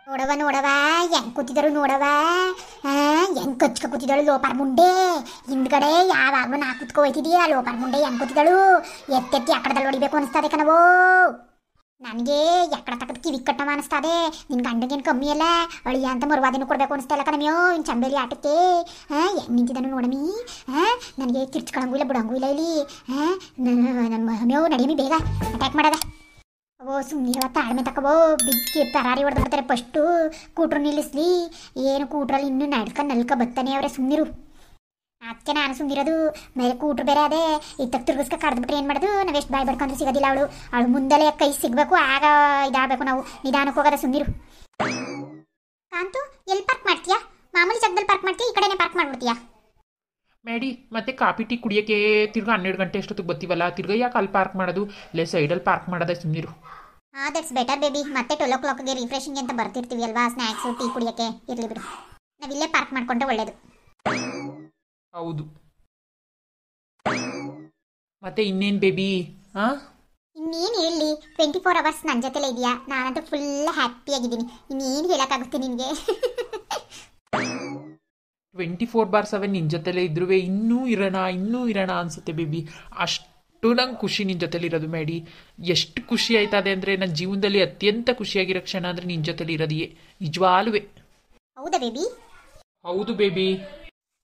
ನೋಡವ ನೋಡವ ಹೆಂಗ್ ಕೂತಿದ್ರು ನೋಡವ. ಹೆಂಗ್ ಕಚ್ಕ ಕೂತಿದ್ದಳು ಲೋಪಾರ್ ಮುಂಡೆ. ಹಿಂದ್ಗಡೆ ಯಾವಾಗ್ಲೂ ನಾ ಕುತ್ಕೊ ಹೋಯ್ತಿದೀಯ. ಲೋಪಾರ್ ಮುಂಡೆ ಹೆಂಗ್ ಕೂತಿದ್ದಳು. ಎತ್ತೆತ್ತಿ ಅಕ್ಕಡದಲ್ಲಿ ಹೊಡಿಬೇಕು ಅನಿಸ್ತದೆ ಕಣವೋ. ನನಗೆ ಎಕ್ಕಡ ತಕ್ಕದ ಕಿವಿ ಕಟ್ಟವ ಅನಿಸ್ತದೆ. ನಿನ್ ಗಂಡಗೇನು ಕಮ್ಮಿ ಅಲ್ಲ, ಅಳಿಯ ಅಂತ ಮರುವಾದಿನೂ ಕೊಡ್ಬೇಕು ಅನಿಸ್ತಾ ಇಲ್ಲ ಕಣಮಿಯೋ ಇನ್ ಚಂಬೇಲಿ ಆಟಕ್ಕೆ. ಹೆಂಗ್ ನಿಂತಿದ್ದಾನು ನೋಡಮಿ. ನನಗೆ ಕಿರ್ಚ್ಕೊಳಂಗೂ ಇಲ್ಲ ಬಿಡಂಗೂ ಇಲ್ಲ ಇಲ್ಲಿ. ನನ್ನ ಮೇವು ನಡಿಯಮಿ ಬೇಗ ಅಟ್ಯಾಕ್ ಮಾಡದ. ಓ ಸುಮ್ಮನಿರುವ ತಾಳ್ಮೆ ತಕವೋ. ಬಿಕ್ಕಿ ಪರಾರಿ ಹೊಡೆದು ಬಿಡ್ತಾರೆ ಫಸ್ಟು. ಕೂಟ್ರು ನಿಲ್ಲಿಸ್ಲಿ. ಏನು ಕೂಟ್ರಲ್ಲಿ ಇನ್ನೂ ನಲ್ಕ ಬತ್ತಾನೆ ಅವರೇ. ಸುಮ್ಮನಿರು. ಅದಕ್ಕೆ ನಾನು ಸುಮ್ಮನಿರೋದು. ಮೇಲೆ ಕೂಟ್ರು ಬೇರೆ ಅದೇ. ಈಗ ತಿರ್ಗಿಸ್ಕ ಕಡ್ದ್ಬಿಟ್ರೆ ಏನು ಮಾಡೋದು. ನಾವು ಎಷ್ಟು ಬಾಯ್ ಬಡ್ಕೊಂಡ್ರು ಸಿಗೋದಿಲ್ಲ. ಅವಳು ಮುಂದೆಲೆ ಕೈ ಸಿಗಬೇಕು. ಆಗ ಇದಾಗಬೇಕು. ನಾವು ನಿಧಾನಕ್ಕೆ ಹೋಗೋದ. ಸುಮ್ಮನಿರು. ಕಾಂತು ಎಲ್ಲಿ ಪಾರ್ಕ್ ಮಾಡ್ತೀಯಾ? ಮಾಮೂಲಿ ಜಾಗದಲ್ಲಿ ಪಾರ್ಕ್ ಮಾಡ್ತೀಯಾ? ಈ ಕಡೆನೇ ಪಾರ್ಕ್ ಮಾಡ್ಬಿಡ್ತೀಯಾ? ಮೇಡಿ ಮತ್ತೆ ಕಾಫಿ ಟೀ ಕುಡಿಯೋಕ್ಕೆ ತಿರ್ಗಾ 12 ಗಂಟೆ ಅಷ್ಟೊತ್ತಿಗೆ ಬರ್ತೀವಲ್ಲ. ತಿರ್ಗಾ ಯಾಕೆ ಅಲ್ಲಿ ಪಾರ್ಕ್ ಮಾಡೋದು? ಇಲ್ಲೇ ಸೈಡಲ್ಲಿ ಪಾರ್ಕ್ ಮಾಡೋದೇ. ಸುಮ್ಮನಿರು. That's better baby. ಮತ್ತೆ 12 o'clockಗೆ ರಿಫ್ರೆಶಿಂಗ್ ಅಂತ ಬರ್ತಿರ್ತೀವಿ ಅಲ್ವಾ, ಸ್ನ್ಯಾಕ್ಸು ಟೀ ಕುಡಿಯೋಕ್ಕೆ. ಇರಲಿ ಬಿಡು, ನಾವಿಲ್ಲೇ ಪಾರ್ಕ್ ಮಾಡ್ಕೊಂಡ್ರೆ ಒಳ್ಳೇದು. ಹೌದು. ಮತ್ತೆ ಇನ್ನೇನು ಬೇಬಿ? ಇನ್ನೇನು ಹೇಳಿ, 24 hours ನನ್ನ ಜೊತೆಲೇ ಇದೆಯಾ. ನಾನಂತೂ ಫುಲ್ ಹ್ಯಾಪಿಯಾಗಿದ್ದೀನಿ. ಇನ್ನೇನು ಹೇಳೋಕ್ಕಾಗುತ್ತೆ ನಿನಗೆ. 24/7 ನಿನ್ನ ಜೊತೆಲೇ ಇದ್ರೂ ಇನ್ನೂ ಇರೋಣ ಅನ್ಸುತ್ತೆ ಬೇಬಿ. ಅಷ್ಟು ನಂಗೆ ಖುಷಿ ನಿನ್ನ ಜೊತೆಲಿರೋದು ಮೇಡಿ. ಎಷ್ಟು ಖುಷಿ ಆಯ್ತದೆ ಅಂದರೆ, ನನ್ನ ಜೀವನದಲ್ಲಿ ಅತ್ಯಂತ ಖುಷಿಯಾಗಿರೋ ಕ್ಷಣ ಅಂದರೆ ನಿನ್ನ ಜೊತೆಲಿ ಇರೋದೇ ನಿಜವಾಲ್ವೇ. ಹೌದಾ ಬೇಬಿ? ಹೌದು ಬೇಬಿ.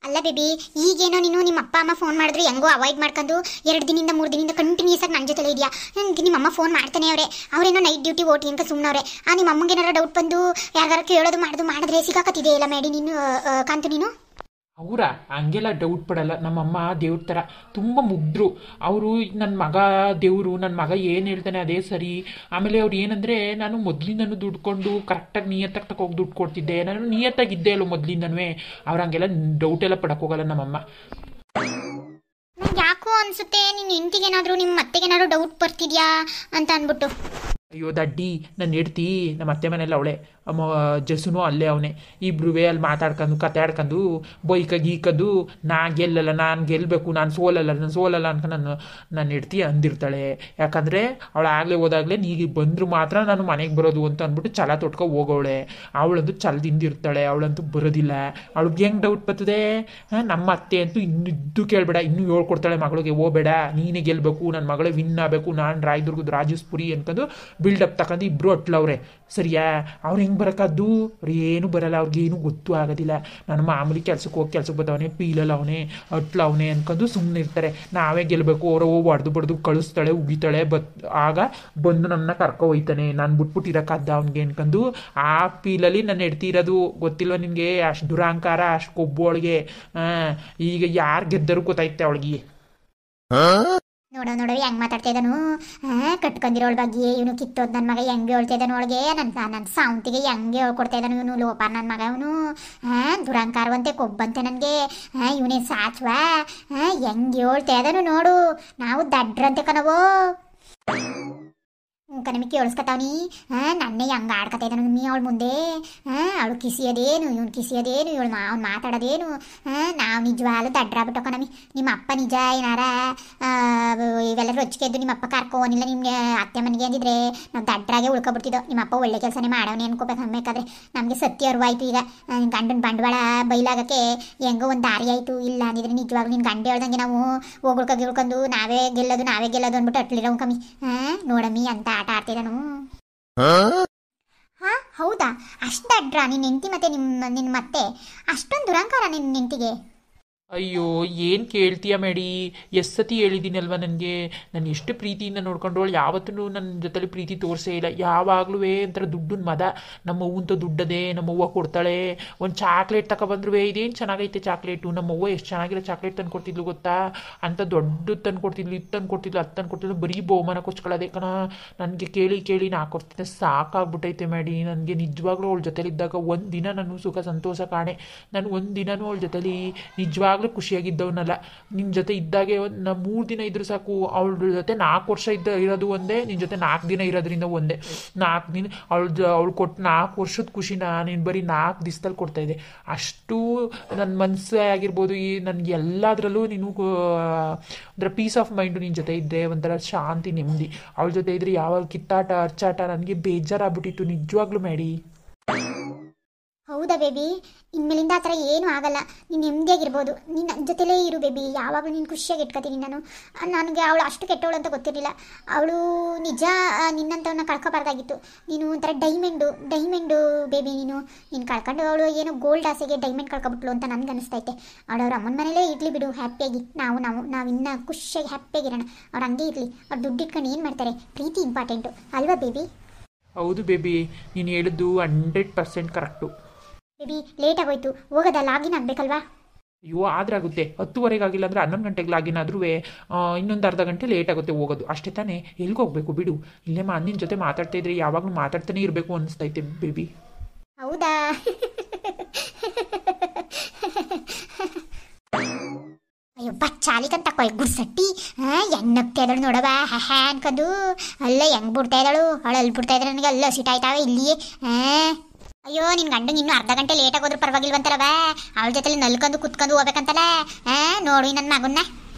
ಅಲ್ಲ ಬೇಬಿ, ಈಗೇನೋ ನೀನು ನಿಮ್ಮ ಅಪ್ಪ ಅಮ್ಮ ಫೋನ್ ಮಾಡಿದ್ರು ಹೆಂಗೋ ಅವಾಯ್ಡ್ ಮಾಡ್ಕೊಂಡು 2 ದಿನದಿಂದ 3 ದಿನದಿಂದ ಕಂಟಿನ್ಯೂಸ್ ಆಗಿ ನನ್ನ ಜೊತೆಲೇ ಇದೆಯಾ. ನನಗೆ ನಿಮ್ಮ ಅಮ್ಮ ಫೋನ್ ಮಾಡ್ತಾನೆ ಅವರೇನೋ ನೈಟ್ ಡ್ಯೂಟಿ ಓಟಿ ಅಂತ ಸುಮ್ಮನವ್ರೆ. ನಿಮ್ಮ ಅಮ್ಮಂಗೆ ಏನಾರ ಡೌಟ್ ಬಂದು ಯಾರಿಗಾರ ಕೇಳೋದು ಮಾಡಿದ್ರೆ ಸಿಗಾಕತ್ತಿದೆ ಇಲ್ಲ ಮೇಡಿ ನೀನು. ಕಾಂತು ನೀನು ಅವರ ಹಂಗೆಲ್ಲ ಡೌಟ್ ಪಡಲ್ಲ. ನಮ್ಮಮ್ಮ ದೇವ್ರ ಥರ ತುಂಬ ಮುಗ್ಧರು ಅವರು. ನನ್ನ ಮಗ ದೇವರು. ನನ್ನ ಮಗ ಏನು ಹೇಳ್ತಾನೆ ಅದೇ ಸರಿ. ಆಮೇಲೆ ಅವ್ರು ಏನಂದರೆ, ನಾನು ಮೊದಲಿಂದನೂ ದುಡ್ಕೊಂಡು ಕರೆಕ್ಟಾಗಿ ನಿಯತ್ತಾಗಿ ತಗೋಗಿ ದುಡ್ಡು ಕೊಡ್ತಿದ್ದೆ. ನಾನು ನಿಯತ್ತಾಗಿದ್ದೆ ಅಲ್ಲೋ ಮೊದಲಿಂದನೂ. ಅವ್ರು ಹಂಗೆಲ್ಲ ಡೌಟ್ ಎಲ್ಲ ಪಡೋಕ್ಕೋಗಲ್ಲ ನಮ್ಮಮ್ಮ. ನಂಗೆ ಯಾಕೋ ಅನಿಸುತ್ತೆ ನಿನ್ನ ಹೆಂಡತಿಗೇನಾದರೂ ನಿಮ್ಮ ಮತ್ತೆಗೇನಾದರೂ ಡೌಟ್ ಬರ್ತಿದ್ಯಾ ಅಂತ ಅಂದ್ಬಿಟ್ಟು. ಅಯ್ಯೋ ದಡ್ಡಿ, ನನ್ನ ಹೆಡ್ತಿ ನಮ್ಮ ಅತ್ತೆ ಮನೆಯಲ್ಲ ಅವಳೆ. ಜಸುನು ಅಲ್ಲೇ ಅವನೇ. ಇಬ್ರು ಅಲ್ಲಿ ಮಾತಾಡ್ಕೊಂಡು ಕತೆ ಆಡ್ಕೊಂಡು ಗೀಕದು ನಾನು ಗೆಲ್ಲಲ್ಲ, ನಾನು ಗೆಲ್ಲಬೇಕು, ನಾನು ಸೋಲಲ್ಲ ಅನ್ಕೊಂಡು ನನ್ನ ಹೆಡ್ತಿ ಅಂದಿರ್ತಾಳೆ. ಯಾಕಂದರೆ ಅವಳು ಆಗಲೇ ಹೋದಾಗಲೇ ನೀಗ ಬಂದರೂ ಮಾತ್ರ ನಾನು ಮನೆಗೆ ಬರೋದು ಅಂತ ಅಂದ್ಬಿಟ್ಟು ಛಲ ತೊಟ್ಕೊ ಹೋಗೋವಳೆ. ಅವಳಂತೂ ಛಲದಿಂದಿರ್ತಾಳೆ. ಅವಳಂತೂ ಬರೋದಿಲ್ಲ. ಅವಳಿಗೆ ಹೆಂಗೆ ಡೌಟ್ ಬರ್ತದೆ? ನಮ್ಮ ಅತ್ತೆ ಅಂತೂ ಇನ್ನಿದ್ದು ಕೇಳಬೇಡ, ಇನ್ನೂ ಹೇಳ್ಕೊಡ್ತಾಳೆ ಮಗಳಿಗೆ. ಹೋಗಬೇಡ, ನೀನೇ ಗೆಲ್ಲಬೇಕು, ನನ್ನ ಮಗಳೇ ವಿನ್ ಆಗಬೇಕು, ನಾನು ರಾಯದುರ್ಗದ ರಾಜಸ್ಪುರಿ ಅನ್ಕೊಂಡು ಬಿಲ್ಡಪ್ ತಗೊಂಡು ಇಬ್ಬರು ಅಟ್ಲವ್ರೆ. ಸರಿಯಾ? ಅವ್ರು ಹೆಂಗೆ ಬರೋಕ್ಕದ್ದು? ಅವ್ರು ಏನು ಬರಲ್ಲ. ಅವ್ರಿಗೇನು ಗೊತ್ತೂ ಆಗೋದಿಲ್ಲ. ನಾನು ಮಾಮೂಲಿ ಕೆಲ್ಸಕ್ಕೆ ಬರ್ತಾವನೆ, ಪೀಲಲ್ಲ ಅವನೇ, ಅಟ್ಲವನೇ ಅನ್ಕೊಂಡು ಸುಮ್ಮನೆ ಇರ್ತಾರೆ. ನಾವೇ ಗೆಲ್ಲಬೇಕು. ಅವರು ಹೊಡೆದು ಬಡ್ದು ಕಳಿಸ್ತಾಳೆ, ಉಗಿತಾಳೆ. ಆಗ ಬಂದು ನಮ್ಮನ್ನ ಕರ್ಕೊ ಹೋಯ್ತಾನೆ. ನಾನು ಬಿಟ್ಬಿಟ್ಟಿರೋಕ್ಕದ್ದ ಅವ್ನಿಗೆ ಅನ್ಕೊಂಡು ಆ ಪೀಲಲ್ಲಿ ನನ್ನ ಹೆಡ್ತಿರೋದು. ಗೊತ್ತಿಲ್ವ ನಿನಗೆ? ಅಷ್ಟು ದುರಾಂಕಾರ, ಅಷ್ಟು ಕೊಬ್ಬು ಅವಳಿಗೆ. ಈಗ ಯಾರು ಗೆದ್ದರೂ ಗೊತ್ತಾಯ್ತೆ ಅವಳಿಗೆ. ನೋಡೋ ಹೆಂಗ್ ಮಾತಾಡ್ತಾ ಇದ್ದಾನು. ಕಟ್ಕೊಂಡಿರೋಳ ಬಗ್ಗೆ ಇವನು ಕಿತ್ತೋದ್ ನನ್ನ ಮಗ ಹೆಂಗೆ ಹೇಳ್ತಾ ಇದ್ದಾನು ಅವಳಿಗೆ. ನನ್ನ ಸಾವಂತಿಗೆ ಹೆಂಗೆ ಹೇಳ್ಕೊಡ್ತಾ ಇದ್ದಾನು ಇವನು. ಲೋಪಾರ್ ನನ್ನ ಮಗ ಇವನು. ದುರಂಕಾರವಂತೆ ಕೊಬ್ಬಂತೆ ನನಗೆ. ಇವನೇ ಸಾಚುವ. ಹೆಂಗೆ ಹೇಳ್ತಾ ಇದ್ದಾನು ನೋಡು. ನಾವು ದಡ್ರಂತೆ ಕಣವೋ. ನಮಗೆ ಕೇಳಿಸ್ಕೊತಾವನಿ. ನನ್ನೇ ಹೆಂಗೆ ಆಡ್ಕೊತಾ ಇದ್ದಾನು ನೀ ಅವಳ ಮುಂದೆ. ಅವಳು ಕಿಸಿಯೋದೇನು, ಇವನು ಕಿಸಿಯೋದೇನು, ಇವಳು ಅವ್ನು ಮಾತಾಡೋದೇನು. ನಾವು ನಿಜವಾಗ್ಲೂ ದಡ್ರಾಗ್ಬಿಟ್ಟು ಕಣಮಿ. ನಿಮ್ಮ ಅಪ್ಪ ನಿಜ ಏನಾರ ಇವೆಲ್ಲ ರೊಚ್ಚಿಗೆದ್ದು ನಿಮ್ಮ ಅಪ್ಪ ಕರ್ಕೋನಿಲ್ಲ ನಿಮಗೆ ಅತ್ತೆ ಮನೆಗೆ ಅಂದಿದ್ರೆ ನಾವು ದಡ್ರಾಗೆ ಉಳ್ಕೊಬಿಡ್ತಿದ್ದೋ. ನಿಮ್ಮ ಅಪ್ಪ ಒಳ್ಳೆ ಕೆಲಸನೇ ಮಾಡೋನೆ ಅನ್ಕೋಬೇಕು. ಅನ್ಬೇಕಾದ್ರೆ ನಮಗೆ ಸತ್ಯ ಅರಿವಾಯ್ತು. ಈಗ ಗಂಡನ ಬಂಡವಾಳ ಬೈಲಾಗಕ್ಕೆ ಹೆಂಗೋ ಒಂದು ದಾರಿ ಆಯಿತು. ಇಲ್ಲ ಅಂದಿದ್ರೆ ನಿಜವಾಗ್ಲೂ ನಿನ್ನ ಗಂಡ ಹೇಳ್ದಂಗೆ ನಾವು ಹೋಗ್ಕೊಂಡು ನಾವೇ ಗೆಲ್ಲೋದು ಅಂದ್ಬಿಟ್ಟು ಅಟ್ಲಿರೋ ಕಮ್ಮಿ. ನೋಡಮ್ಮಿ ಅಂತ ಆಟ ಆಡ್ತಿದ್ದಾನು. ಹೌದಾ? ಅಷ್ಟು ಅಡ್ರ ನಿನ್ನ ಹೆಂಡತಿ ಮತ್ತೆ ನಿನ್ನ ಮತ್ತೆ ಅಷ್ಟೊಂದು ದುರಂಕಾರ ನಿನ್ನ ಹೆಂಡತಿಗೆ? ಅಯ್ಯೋ ಏನು ಕೇಳ್ತೀಯ ಮೇಡಿ. ಎಷ್ಟು ಸತಿ ಹೇಳಿದ್ದೀನಲ್ವ ನನಗೆ. ನಾನು ಎಷ್ಟು ಪ್ರೀತಿಯಿಂದ ನೋಡ್ಕೊಂಡವಳು. ಯಾವತ್ತೂ ನನ್ನ ಜೊತೆಲಿ ಪ್ರೀತಿ ತೋರಿಸೇ ಇಲ್ಲ. ಯಾವಾಗಲೂ ಒಂಥರ ದುಡ್ಡನ್ನ ಮದ. ನಮ್ಮ ಅವ್ವಂತ ದುಡ್ಡದೆ, ನಮ್ಮ ಅವ್ವ ಕೊಡ್ತಾಳೆ. ಒಂದು ಚಾಕ್ಲೇಟ್ ತಗೊಬಂದ್ರು ಇದೇನು ಚೆನ್ನಾಗೈತೆ ಚಾಕ್ಲೇಟು. ನಮ್ಮ ಅವ್ವ ಎಷ್ಟು ಚೆನ್ನಾಗಿರೋ ಚಾಕ್ಲೇಟ್ ತಂದು ಕೊಡ್ತಿದ್ಲು ಗೊತ್ತಾ. ಅಂತ ದೊಡ್ಡದು ತಂದು ಕೊಡ್ತಿದ್ಲು, ಇದು ತಂದು ಕೊಡ್ತಿದ್ಲು, ಅದು ತಂದು ಕೊಡ್ತಿದ್ಲು. ಬರೀ ಬಹುಮಾನ ಕೊಚ್ಕೊಳ್ಳೋದೆ ಕಣ. ನನಗೆ ಕೇಳಿ ನಾ ಕೊಡ್ತಿದ್ದೆ ಸಾಕಾಗ್ಬಿಟ್ಟೈತೆ ಮೇಡಿ. ನನಗೆ ನಿಜವಾಗ್ಲೂ ಅವಳ ಜೊತೆಲಿದ್ದಾಗ ಒಂದು ದಿನ ನಾನು ಸುಖ ಸಂತೋಷ ಕಾಣೆ. ನಾನು ಒಂದು ದಿನವೂ ಅವಳ ಜೊತೆಲಿ ನಿಜವಾಗ್ಲೂ ಖುಷಿಯಾಗಿದ್ದವನಲ್ಲ. ನಿನ್ನ ಜೊತೆ ಇದ್ದಾಗೆ ಒಂದು 3 ದಿನ ಇದ್ರೂ ಸಾಕು. ಅವಳ ಜೊತೆ 4 ವರ್ಷ ಇರೋದು ಒಂದೇ, ನಿನ್ನ ಜೊತೆ 4 ದಿನ ಇರೋದ್ರಿಂದ ಒಂದೇ. 4 ದಿನ ಅವಳು ಕೊಟ್ಟು 4 ವರ್ಷದ ಖುಷಿನ ನೀನು ಬರೀ 4 ದಿವಸದಲ್ಲಿ ಕೊಡ್ತಾಯಿದ್ದೆ. ಅಷ್ಟು ನನ್ನ ಮನಸ್ಸೇ ಆಗಿರ್ಬೋದು. ನನಗೆ ಎಲ್ಲದರಲ್ಲೂ ನೀನು ಒಂಥರ ಪೀಸ್ ಆಫ್ ಮೈಂಡು ನಿನ್ನ ಜೊತೆ ಇದ್ದರೆ ಒಂಥರ ಶಾಂತಿ, ನೆಮ್ಮದಿ. ಅವಳ ಜೊತೆ ಇದ್ದರೆ ಯಾವಾಗ ಕಿತ್ತಾಟ ಅರ್ಚಾಟ ನನಗೆ ಬೇಜಾರಾಗ್ಬಿಟ್ಟಿತ್ತು ನಿಜವಾಗ್ಲೂ ಮೇಡಿ. ಹೌದಾ ಬೇಬಿ, ಇನ್ಮೇಲಿಂದ ಆ ಥರ ಏನೂ ಆಗಲ್ಲ. ನೀನು ನೆಮ್ಮದಿಯಾಗಿರ್ಬೋದು. ನೀನು ನನ್ನ ಜೊತೆಲೇ ಇರು ಬೇಬಿ. ಯಾವಾಗಲೂ ನೀನು ಖುಷಿಯಾಗಿ ಇಟ್ಕೊತೀನಿ ನಾನು. ನನಗೆ ಅವಳು ಅಷ್ಟು ಕೆಟ್ಟವಳು ಅಂತ ಗೊತ್ತಿರಲಿಲ್ಲ. ಅವಳು ನಿಜ ನಿನ್ನಂಥವನ್ನ ಕಳ್ಕೊಬಾರ್ದಾಗಿತ್ತು. ನೀನು ಒಂಥರ ಡೈಮಂಡು ಬೇಬಿ. ನೀನು ಕಳ್ಕೊಂಡು ಅವಳು ಏನೋ ಗೋಲ್ಡ್ ಆಸೆಗೆ ಡೈಮಂಡ್ ಕಳ್ಕೊಬಿಟ್ಲು ಅಂತ ನನಗೆ ಅನಿಸ್ತೈತೆ. ಅವಳವ್ರ ಅಮ್ಮನ ಮನೇಲೇ ಇರಲಿ ಬಿಡು, ಹ್ಯಾಪಿಯಾಗಿ. ನಾವು ಇನ್ನೂ ಖುಷಿಯಾಗಿ ಹ್ಯಾಪಿಯಾಗಿರೋಣ. ಅವ್ರು ಹಂಗೆ ಇರಲಿ. ಅವ್ರು ದುಡ್ಡು ಇಟ್ಕೊಂಡು ಏನು ಮಾಡ್ತಾರೆ? ಪ್ರೀತಿ ಇಂಪಾರ್ಟೆಂಟು ಅಲ್ವಾ ಬೇಬಿ? ಹೌದು ಬೇಬಿ, ನೀನು ಹೇಳಿದ್ದು 100% ಕರೆಕ್ಟು. ಬೇಬಿ ಲೇಟ್ ಆಗೋಯ್ತು, ಹೋಗೋದಾ? ಲಾಗಿನ್ ಆಗಬೇಕಲ್ವಾ? ಅಯ್ಯೋ ಆಗುತ್ತೆ. 10:30 ಆಗಿಲ್ಲ ಅಂದರೆ 11 ಗಂಟೆಗೆ ಲಾಗಿನ್ ಆದ್ರೂ ಇನ್ನೊಂದು ಅರ್ಧ ಗಂಟೆ ಲೇಟ್ ಆಗುತ್ತೆ ಹೋಗೋದು, ಅಷ್ಟೇ ತಾನೇ. ಎಲ್ಲಿಗೆ ಹೋಗ್ಬೇಕು ಬಿಡು. ಇಲ್ಲೇ ನಿನ್ನ ಜೊತೆ ಮಾತಾಡ್ತಾ ಇದ್ರೆ ಯಾವಾಗಲೂ ಮಾತಾಡ್ತಾನೆ ಇರಬೇಕು ಅನಿಸ್ತೈತೆ ಬೇಬಿ. ಹೌದಾ? ಅಯ್ಯೋ ಬಚ್ಚಾಲಿಕಂತ ಕೊಯ್ ಗುಡ್ಸಟ್ಟಿ ಹೆಂಗ್ ನಗ್ತಾ ಇದ್ದಾಳು ನೋಡವ. ಹ್ಯಾ ಅನ್ಕೊಂಡು ಅಲ್ಲ ಹೆಂಗ್ ಬಿಡ್ತಾ ಇದ್ದಾಳು. ಅವಳು ಅಲ್ಲಿ ಬಿಡ್ತಾ ಇದ್ರೆ ನನಗೆ ಅಲ್ಲ ಸಿಟ್ಟಾಯ್ತಾವೆ ಇಲ್ಲಿಯೇ. ಅಯ್ಯೋ ನಿನ್ ಗಂಡಂಗೆ ಇನ್ನೂ ಅರ್ಧ ಗಂಟೆ ಲೇಟ್ ಆಗೋದ್ರು ಪರವಾಗಿಲ್ವಂತಲ್ಲವ. ಅವಳ ಜೊತೆ ನಲ್ಕೊಂಡು ಕುತ್ಕೊಂಡು ಹೋಗ್ಬೇಕಂತಲ್ಲ. ನೋಡು ನನ್ನ ಮಗನ್ನ.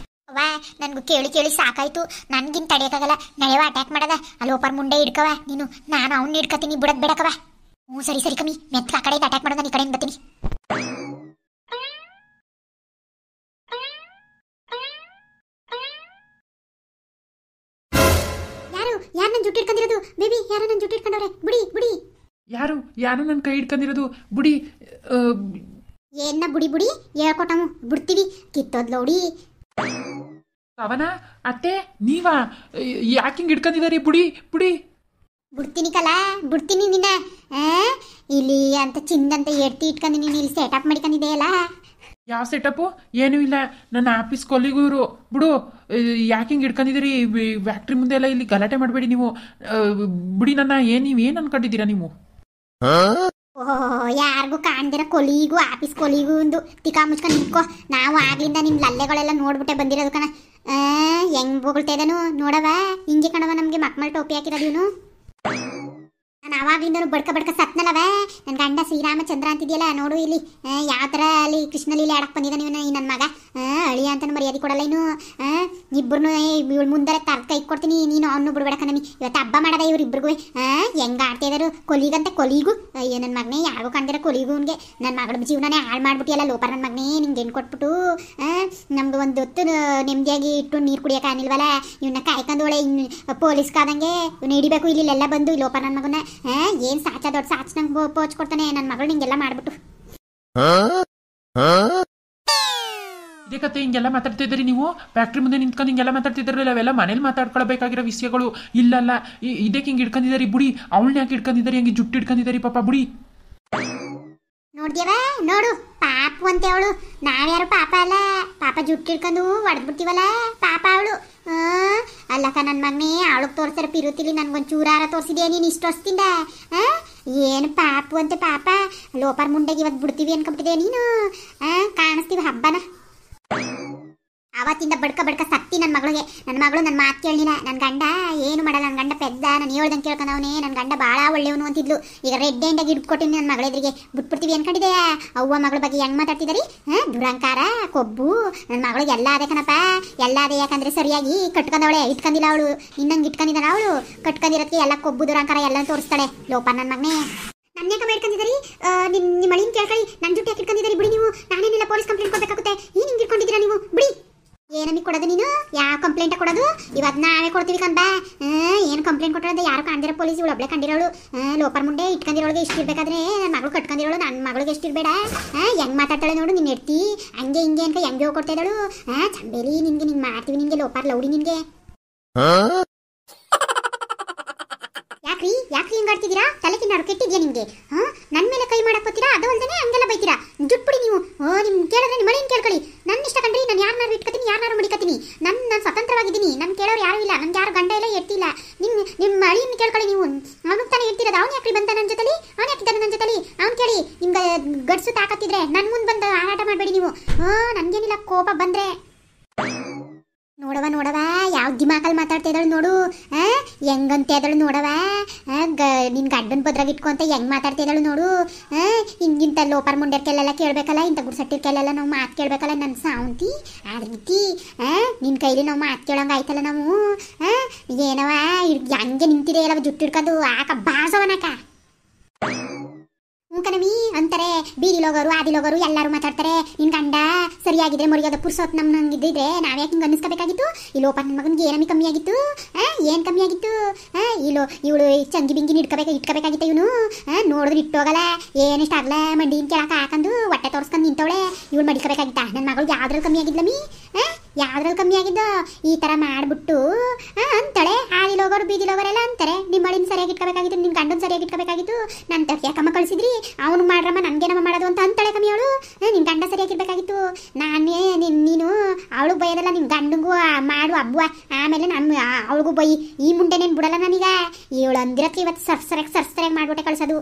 ವಾ ನನಗೂ ಕೇಳಿ ಸಾಕಾಯ್ತು. ನನ್ಗಿನ್ ತಡೆಯೋಕ್ಕಾಗಲ್ಲ. ನಡೆಯವ ಅಟ್ಯಾಕ್ ಮಾಡದ. ಅಲ್ಲಿ ಓಪರ್ ಮುಂಡೆ ಹಿಡ್ಕವ ನೀನು. ನಾನು ಅವ್ನ ಹಿಡ್ಕತೀನಿ, ಬಿಡದ್ ಬಿಡಕವ. ಹ್ಞೂ ಸರಿ ಕಮ್ಮಿ. ಮೆತ್ಕ ಆ ಕಡೆಯಿಂದ ಅಟ್ಯಾಕ್ ಮಾಡೋದು, ನಾನು ಈ ಕಡೆಯಿಂದ ಬರ್ತೀನಿ. ಯಾರು ನನ್ನ ಜುಟ್ಟು ಇಟ್ಕೊಂಡಿರೋದು? ಬೇಬಿ ಯಾರು ನನ್ನ ಜುಟ್ಟು ಇಟ್ಕೊಂಡವ್ರೆ? ಬಿಡಿ. ಯಾರು ನನ್ನ ಕೈ ಹಿಡ್ಕೊಂಡಿರೋದು? ಬುಡಿ ಏನ ಬುಡಿ ಹೇಳ್ಕೊಟ್ಟವು ಬಿಡ್ತೀವಿ. ಕಿತ್ತೋದ್ ಲೌಡಿ ಅವನ ಅತ್ತೆ ನೀವಾ? ಯಾಕಿಂಗ್ ಹಿಡ್ಕೊಂಡಿದಾರಿ? ಬುಡಿ ಬಿಡ್ತೀನಿ ನಿನ್ನ. ಇಲ್ಲಿ ಅಂತ ಚಿಂದಂತ ಎಡ್ತಿ ಇಟ್ಕೊಂಡು ನೀನು ಇಲ್ಲಿ ಸೆಟಪ್ ಮಾಡ್ಕೊಂಡಿದೆಯಲ್ಲ. ಯಾವ ಸೆಟಪ್ಪು? ಏನೂ ಇಲ್ಲ, ನನ್ನ ಆಫೀಸ್ ಕೊಲ್ಲಿಗೂ ಇವರು. ಬಿಡು, ಯಾಕಿಂಗ್ ಹಿಡ್ಕೊಂಡಿದ್ದೀರಿ? ಫ್ಯಾಕ್ಟ್ರಿ ಮುಂದೆ ಎಲ್ಲ ಇಲ್ಲಿ ಗಲಾಟೆ ಮಾಡಬೇಡಿ ನೀವು. ಬಿಡಿ ನನ್ನ. ನೀವೇನು ಅನ್ಕೊಂಡಿದ್ದೀರಾ ನೀವು? ಓಹ್ ಯಾರಿಗೂ ಕಾಣ್ದಿರ ಕೊಲಿಗೂ ಆಫೀಸ್ ಕೊಲಿಗೂ ಒಂದು ತಿಕಾ ಮುಚ್ಕೊಂಡು ನಿಂತ್ಕೋ. ನಾವು ಆಗ್ಲಿಂದ ನಿಮ್ ಲಲ್ಲೆಗಳೆಲ್ಲ ನೋಡ್ಬಿಟ್ಟೆ ಬಂದಿರೋದು ಕಣ. ಹೆಂಗ್ ಬೊಗಳ್ತಾ ಇದ್ದಾನು ನೋಡವ. ಹಿಂಗೆ ಕಣವ ನಮ್ಗೆ ಮಕ್ಮಲ್ ಟೋಪಿ ಹಾಕಿರೋದು ಇವನು. ನಾನು ಅವಾಗ್ಲಿಂದನು ಬಡ್ಕ ಸತ್ನಲ್ಲವ. ನನ್ನ ಗಂಡ ಶ್ರೀರಾಮಚಂದ್ರ ಅಂತಿದ್ಯಲ್ಲ ನೋಡು ಇಲ್ಲಿ. ಯಾವ ಥರ ಅಲ್ಲಿ ಕೃಷ್ಣ ಲೀಲೆ ಆಡಕ್ಕೆ ಬಂದಿದ್ದಾನೆ ಇವನು, ಈ ನನ್ನ ಮಗ. ಅಳಿಯ ಅಂತನೂ ಮರ್ಯಾದೆ ಕೊಡಲ್ಲ ಇನ್ನು. ಇಬ್ಬರನ್ನು ಇವಳು ಮುಂದೆ ತರ್ಕ ಕೈ ಕೊಡ್ತೀನಿ, ನೀನು ಅವನು ಬಿಡ್ಬೇಡಕ ನಮಗೆ. ಇವತ್ತು ಹಬ್ಬ ಮಾಡದ ಇವ್ರಿಬ್ರಿಗೂ. ಹೆಂಗೆ ಆಡ್ತಾ ಇದ್ದಾರು ಕೊಲಿಗೂ. ಅಯ್ಯೋ ನನ್ನ ಮಗನೇ, ಯಾರಿಗೂ ಕಂಡಿರ ಕೊಲಿಗೂ ಅವನಿಗೆ. ನನ್ನ ಮಗಳ ಜೀವನನೇ ಹಾಳು ಮಾಡ್ಬಿಟ್ಟಿಯಲ್ಲ ಲೋಪರ್. ನನ್ನ ಮಗನೇ ನಿಂಗೆ ಏನು ಕೊಟ್ಬಿಟ್ಟು ನಮ್ಗೆ ಒಂದು ಹೊತ್ತು ನೆಮ್ಮದಿಯಾಗಿ ಇಟ್ಟು ನೀರು ಕುಡಿಯೋಕೆ ಆಗಿಲ್ವಲ್ಲ. ಇವನ್ನ ಕಾಯ್ಕೊಂಡು ಒಳ್ಳೆ ಪೊಲೀಸ್ ಕಾದಂಗೆ ಇವ್ನು ಹಿಡಿಬೇಕು ಇಲ್ಲೆಲ್ಲ ಬಂದು ಈ ಲೋಪರ್ ನನ್ನ ಮಗನ. ಏನ್ ಸಾಚ ದೊಡ್ಡ ಸಾಚ್ ನಂಗೆ ಪೋಚ್ ಕೊಡ್ತಾನೆ ನನ್ನ ಮಗಳು. ನಿಂಗೆಲ್ಲ ಮಾಡ್ಬಿಟ್ಟು ಇದೇ ಕತೆ. ಹಿಂಗೆಲ್ಲ ಮಾತಾಡ್ತಿದ್ದೀರಿ ನೀವು. ಫ್ಯಾಕ್ಟ್ರಿ ಮುಂದೆ ನಿಂತ್ಕೊಂಡು ಹಿಂಗೆಲ್ಲ ಮಾತಾಡ್ತಿದ್ದಾರಲ್ಲ, ಅವೆಲ್ಲ ಮನೇಲಿ ಮಾತಾಡ್ಕೊಳ್ಬೇಕಾಗಿರೋ ವಿಷಯಗಳು. ಇಲ್ಲಲ್ಲ, ಇದಕ್ಕೆ ಹಿಂಗೆ ಹಿಡ್ಕೊಂಡಿದ್ದಾರೆ ಬುಡಿ. ಅವಳನ್ನ ಯಾಕೆ ಹಿಡ್ಕೊಂಡಿದ್ದಾರೆ? ಹಂಗೆ ಜುಟ್ಟು ಹಿಡ್ಕೊಂಡಿದ್ದಾರೆ ಪಾಪ ಬುಡಿ. ನೋಡ್ದೇವ ನೋಡು, ಪಾಪು ಅಂತೆ ಅವಳು. ನಾವ್ಯಾರು ಪಾಪ ಅಲ್ಲ. ಪಾಪ ಜುಟ್ಟು ಹಿಡ್ಕೊಂಡು ಹೊಡೆದ್ಬಿಡ್ತೀವಲ್ಲ ಪಾಪ ಅವಳು. ಅಲ್ಲಕ್ಕ ನನ್ನ ಮಗನೇ, ಅವಳಿಗೆ ತೋರಿಸ್ತಾರೆ ಪಿರುತಿಲಿ. ನನ್ಗೊಂದು ಚೂರಾರ ತೋರಿಸಿದೆ ನೀನು ಇಷ್ಟು ವರ್ಷದಿಂದ. ಏನು ಪಾಪು ಅಂತೆ ಪಾಪ. ಲೋಪರ್ ಮುಂಡೆಗೆ ಇವತ್ತು ಬಿಡ್ತೀವಿ ಅನ್ಕೊಂಬಿಟ್ಟಿದೆ ನೀನು. ಕಾಣಿಸ್ತೀವಿ ಹಬ್ಬನ. ಅವತ್ತಿಂದ ಬಡ್ಕ ಸತ್ತಿ ನನ್ನ ಮಗಳಿಗೆ. ನನ್ನ ಮಗಳು ನನ್ನ ಮಾತು ಕೇಳಲಿಲ್ಲ. ನನ್ನ ಗಂಡ ಏನು ಮಾಡಲ್ಲ. ನನ್ನ ಗಂಡ ಪೆದ್ದ, ನಾನು ಹೇಳ್ದಂಗೆ ಕೇಳ್ಕೊಂಡವನೇ. ನನ್ನ ಗಂಡ ಭಾಳ ಒಳ್ಳೆಯವನು ಅಂತಿದ್ಲು. ಈಗ ರೆಡ್ ಹ್ಯಾಂಡಾಗಿ ಹಿಡ್ಕೊಟ್ಟಿನಿ ನನ್ನ ಮಗಳೆದ್ರಿಗೆ. ಬಿಟ್ಬಿಡ್ತೀವಿ ಅನ್ಕೊಂಡಿದೆ. ಅವ್ವ ಮಗಳ ಬಗ್ಗೆ ಹೆಂಗೆ ಮಾತಾಡ್ತಿದ್ದಾರಿ? ದುರಂಕಾರ, ಕೊಬ್ಬು. ನನ್ನ ಮಗಳಿಗೆ ಎಲ್ಲ ಅದೇ ಕಣಪ್ಪ, ಎಲ್ಲ ಅದೇ. ಯಾಕಂದ್ರೆ ಸರಿಯಾಗಿ ಕಟ್ಕೊಂಡವಳೆ, ಇಟ್ಕೊಂಡಿಲ್ಲ ಅವಳು. ಇನ್ನಂಗೆ ಇಟ್ಕೊಂಡಿದ್ದಾನ ಅವಳು. ಕಟ್ಕೊಂಡಿರೋದಕ್ಕೆ ಎಲ್ಲ ಕೊಬ್ಬು ದುರಂಕಾರ ಎಲ್ಲ ತೋರಿಸ್ತಾಳೆ ಲೋಪ ನನ್ನ ಮಗನೇ. ನನ್ನೇಕ ಮಾಡ್ಕೊಂಡಿದ್ದೀರಿ? ನಿಮ್ಮ ಅಳಿನ ಕೇಳ್ಕೊಳ್ಳಿ. ನನ್ನ ಜುಟ್ಟು ಯಾಕೆ ಇಟ್ಕೊಂಡಿದ್ದೀರಿ? ಬಿಡಿ ನೀವು. ನಾನೇನೆಲ್ಲ ಪೊಲೀಸ್ ಕಂಪ್ಲೇಂಟ್ ಕೊಡಬೇಕಾಗುತ್ತೆ. ಏನು ಹಿಂಗೆ ಇಟ್ಕೊಂಡಿದ್ದೀರಾ ನೀವು? ಬಿಡಿ. ಏನಮಗೆ ಕೊಡೋದು ನೀನು? ಯಾವ ಕಂಪ್ಲೇಂಟ್ ಕೊಡೋದು? ಇವತ್ತು ನಾವೇ ಕೊಡ್ತೀವಿ ಕಂದ. ಏನು ಕಂಪ್ಲೇಂಟ್ ಕೊಟ್ಟರೆ ಯಾರು ಕಾಣ್ದಿರೋ ಪೊಲೀಸ್ ಇವಳು ಒಬ್ಳೆ ಕಂಡಿರೋಳು. ಲೋಪರ್ ಮುಂಡೆ ಇಟ್ಕೊಂಡಿರೋಳಿಗೆ ಎಷ್ಟು ಇರಬೇಕಾದ್ರೆ ನನ್ನ ಮಗಳು ಕಟ್ಕೊಂಡಿರೋಳು. ನನ್ನ ಮಗಳಿಗೆ ಎಷ್ಟು ಇರಬೇಡ. ಹೆಂಗೆ ಮಾತಾಡ್ತಾಳೆ ನೋಡು ನಿನ್ನ ಹೆಡ್ತಿ. ಹಂಗೆ ಹಿಂಗೆ ಅಂತ ಹೆಂಗೆ ಹೋಗ್ಕೊಡ್ತಾ ಇದ್ದಾಳು. ಚಂಬೇಲಿ ನಿನ್ಗೆ ನಿಂಗೆ ಮಾಡ್ತೀವಿ. ನಿನ್ಗೆ ಲೋಪರ್ ಲೌಡಿ ನಿನ್ಗೆ. ಯಾಕ್ರಿ ಹಿಂಗೆ ಆಡ್ತಿದ್ದೀರಾ? ತಲೆಗೆ ನಾಡು ಕೆಟ್ಟಿದ್ಯಾ ನಿಮಗೆ? ನನ್ನ ಮೇಲೆ ಕೈ ಮಾಡಕ್ ಬರ್ತೀರಾ? ಅದು ಅಲ್ದೇನೆ ಹಂಗೆಲ್ಲ ಬೈತೀರಾ. ಜುಟ್ಬಿಡಿ ನೀವು. ನಿಮ್ ಕೇಳಿದ್ರೆ ನಿಮ್ಮ ಮಳೆಯನ್ನು ಕೇಳ್ಕೊಳ್ಳಿ. ನನ್ನ ಇಷ್ಟ ಕಂಡ್ರಿ. ನಾನು ಯಾರನ್ನಾರು ಇಟ್ಕೊತೀನಿ, ಯಾರನ್ನಾರು ಮಡಿಕತೀನಿ. ನಾನು ಸ್ವತಂತ್ರವಾಗಿದ್ದೀನಿ. ನನ್ನ ಕೇಳೋರು ಯಾರು ಇಲ್ಲ. ನನ್ಗೆ ಯಾರು ಗಂಡ ಇಲ್ಲ, ಎತ್ತಿಲ್ಲ. ನಿಮ್ಮ ಅಳಿಯನ್ನು ಕೇಳ್ಕೊಳ್ಳಿ ನೀವು. ಅವನಿಗೆ ತಾನೇ ಇರ್ತಿರೋದು. ಅವ್ನು ಯಾಕ್ರಿ ಬಂದ ನನ್ನ ಜೊತೆಲಿ? ಅವ್ನು ಯಾಕಿದ್ದಾನೆ ನನ್ನ ಜೊತೆಲಿ? ಅವ್ನು ಕೇಳಿ. ನಿಮ್ಗೆ ಗಡ್ಸು ತಾಕತ್ತಿದ್ರೆ ನನ್ನ ಮುಂದೆ ಬಂದು ಆರಾಟ ಮಾಡಬೇಡಿ ನೀವು. ನನ್ಗೇನಿಲ್ಲ, ಕೋಪ ಬಂದ್ರೆ ನೋಡವ ಯಾವ ದಿಮಾಕಲ್ಲಿ ಮಾತಾಡ್ತಾ ಇದ್ದಾಳು ನೋಡು. ಹೆಂಗಂತ ಇದ್ದಾಳು ನೋಡವ. ನಿನ್ ಗಂಡನ ಬದ್ರಾಗ ಇಟ್ಕೊಂತ ಹೆಂಗ್ ಮಾತಾಡ್ತಾ ಇದ್ದಾಳು ನೋಡು. ಹಿಂಗಿಂತ ಲೋಪರ್ ಮುಂಡೆರ್ಕೆಲ್ಲ ಕೇಳ್ಬೇಕಲ್ಲ, ಇಂಥ ಗುಡ್ಸಟ್ಟಿರ್ಕೆಲ್ಲ ನಾವು ಮಾತು ಕೇಳ್ಬೇಕಲ್ಲ. ನನ್ನ ಸಾವಂತಿ ಆ ರೀತಿ ನಿನ್ನ ಕೈಲಿ ನಾವು ಮಾತು ಕೇಳೋಂಗ ಆಯ್ತಲ್ಲ ನಾವು. ಏನವ ಹಂಗೆ ನಿಂತಿದೆ ಎಲ್ಲ ಜುಟ್ಟು ಹಿಡ್ಕೊಂಡು ಆಕ ಬಾಸವನಕ. ಕಣವಿ ಅಂತಾರೆ ಬೀದಿಲೋಗರು ಆದಿಲೋಗರು ಎಲ್ಲರೂ ಮಾತಾಡ್ತಾರೆ ನಿನ್ ಗಂಡ ಸರಿಯಾಗಿದ್ರೆ ಮರ್ಯಾದ ಪುರ್ಸೋತ್ ನಮ್ಗಿದ್ರೆ ನಾವ್ಯಾಕೆ ಹಿಂಗೆ ಅನ್ನಿಸ್ಕೋಬೇಕಾಗಿತ್ತು ಈ ಲೋಪ ನನ್ನ ಮಗನಿಗೆ ಏನಮ್ಮಿ ಕಮ್ಮಿ ಆಗಿತ್ತು ಏನು ಕಮ್ಮಿ ಆಗಿತ್ತು ಇವಳು ಚಂಗಿ ಬಿಂಗಿ ಇಟ್ಕೋಬೇಕಾಗಿತ್ತ ಇವನು ನೋಡಿದ್ರೆ ಇಟ್ಟೋಗಲ್ಲ ಏನಿಷ್ಟ ಆಗಲ್ಲ ಮಂಡಿನ ಕೆಳಕ್ಕೆ ಹಾಕೊಂಡು ಹೊಟ್ಟೆ ತೋರಿಸ್ಕೊಂಡು ನಿಂತವಳೆ ಇವಳು ಮಡಿಕೋಬೇಕಾಗಿತ್ತ ನನ್ನ ಮಗಳು ಯಾವ್ದ್ರಲ್ಲಿ ಕಮ್ಮಿ ಆಗಿದ್ಲ ಮೀ ಯಾವ್ದ್ರಲ್ಲಿ ಕಮ್ಮಿ ಆಗಿದ್ದ ಈ ಥರ ಮಾಡಿಬಿಟ್ಟು ಅಂತಾಳೆ ಆದಿಲೋಗರು ಬೀದಿಲೋಗರೆಲ್ಲ ಅಂತಾರೆ ನಿಮ್ಮ ಮಳಿನ ಸರಿಯಾಗಿ ಇಟ್ಕೋಬೇಕಾಗಿತ್ತು ನಿಮ್ಮ ಗಂಡನ ಸರಿಯಾಗಿ ಇಟ್ಕೋಬೇಕಾಗಿತ್ತು ನನ್ನ ತಕ್ಕ ಯಾಕಮ್ಮ ಕಳಿಸಿದ್ರಿ ಅವನು ಮಾಡ್ರಮ್ಮ ನನಗೇನಮ್ಮ ಮಾಡೋದು ಅಂತ ಅಂತಾಳೆ ಕಮ್ಮಿ ಅವಳು ನಿನ್ನ ಗಂಡ ಸರಿಯಾಗಿರ್ಬೇಕಾಗಿತ್ತು ನಾನೇ ನೀನು ಅವಳು ಬೈಯೋದಲ್ಲ ನಿಮ್ಮ ಗಂಡಂಗೂ ಮಾಡು ಹಬ್ಬ ಆಮೇಲೆ ನಾನು ಅವಳಿಗೂ ಬೈ ಈ ಮುಂಡೆನೇನು ಬಿಡಲ್ಲ ನನಗ ಇವಳು ಅಂದಿರಕ್ಕೆ ಇವತ್ತು ಸರ್ಸರಿಯಾಗಿ ಮಾಡ್ಬಿಟ್ಟೆ ಕಳಿಸೋದು